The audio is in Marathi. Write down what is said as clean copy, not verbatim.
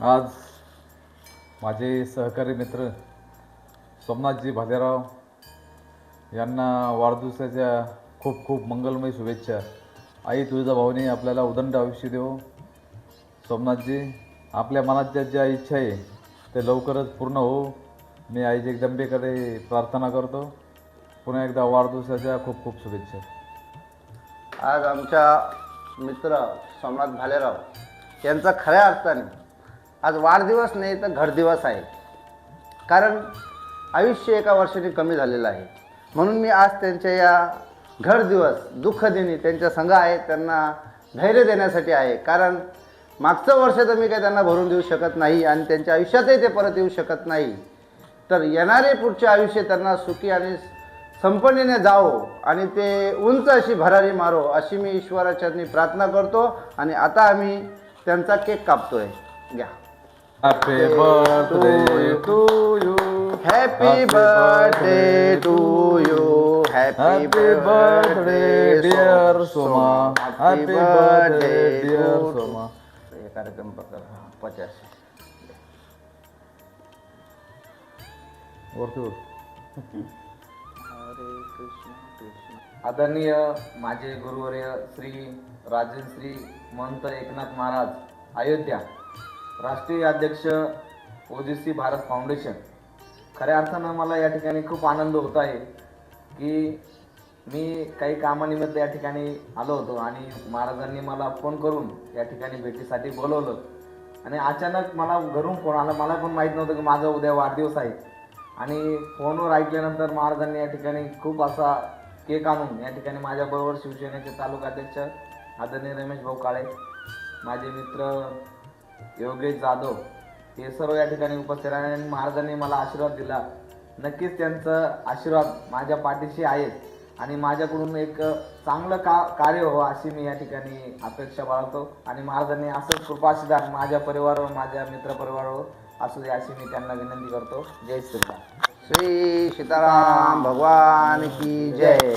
आज माझे सहकारी मित्र सोमनाथजी भालेराव यांना वाढदिवसाच्या खूप खूप मंगलमय शुभेच्छा. आई तुळजाभवानी आपल्याला उदंड आयुष्य देवो. सोमनाथजी, आपल्या मनात ज्या इच्छा आहे ते लवकरच पूर्ण हो. मी आई जगदंबेकडे प्रार्थना करतो. पुन्हा एकदा वाढदिवसाच्या खूप खूप शुभेच्छा. आज आमच्या मित्र सोमनाथ भालेराव यांचा खऱ्या अर्थाने आज वाढदिवस नाही तर घरदिवस आहे. कारण आयुष्य एका वर्षाने कमी झालेलं आहे. म्हणून मी आज त्यांच्या या घरदिवस दुःखदिनी त्यांच्या संग आहे, त्यांना धैर्य देण्यासाठी आहे. कारण मागचं वर्ष तर मी काही त्यांना भरून देऊ शकत नाही आणि त्यांच्या आयुष्यातही ते परत येऊ शकत नाही. तर येणारे पुढचे आयुष्य त्यांना सुखी आणि संपन्नीने जावो आणि ते उंच अशी भरारी मारो अशी मी ईश्वराचरणी प्रार्थना करतो. आणि आता आम्ही त्यांचा केक कापतोय. घ्या. Happy birthday to you. Happy birthday to you. Happy birthday dear Soma. Happy birthday dear Soma. हे कार्यक्रम 50 वरती हरे कृष्ण कृष्ण. आदरणीय माझे गुरुवर्य श्री राजश्री महंत एकनाथ महाराज अयोध्या, राष्ट्रीय अध्यक्ष ओजीसी भारत फाउंडेशन. खऱ्या अर्थानं मला या ठिकाणी खूप आनंद होत आहे की मी काही कामानिमित्त या ठिकाणी आलो होतो आणि महाराजांनी मला फोन करून या ठिकाणी भेटीसाठी बोलवलं. आणि अचानक मला घरून फोन आला. मला पण माहीत नव्हतं की माझा उद्या वाढदिवस आहे. आणि फोनवर ऐकल्यानंतर महाराजांनी या ठिकाणी खूप असा केक आणून या ठिकाणी माझ्याबरोबर शिवसेनेचे तालुका अध्यक्ष आदरणीय रमेश भाऊ काळे, माझे मित्र योगेश जाधव हे सर्व या ठिकाणी उपस्थित आहे. आणि महाराजांनी मला आशीर्वाद दिला. नक्कीच त्यांचा आशीर्वाद माझ्या पाठीशी आहेत आणि माझ्याकडून एक चांगलं कार्य व्हावं अशी मी या ठिकाणी अपेक्षा बाळगतो. आणि महाराजांनी असंच कृपाशीदार माझ्या परिवारावर, माझ्या मित्रपरिवारावर असू दे अशी मी त्यांना विनंती करतो. जय श्रीराम. श्री सीताराम भगवान की जय.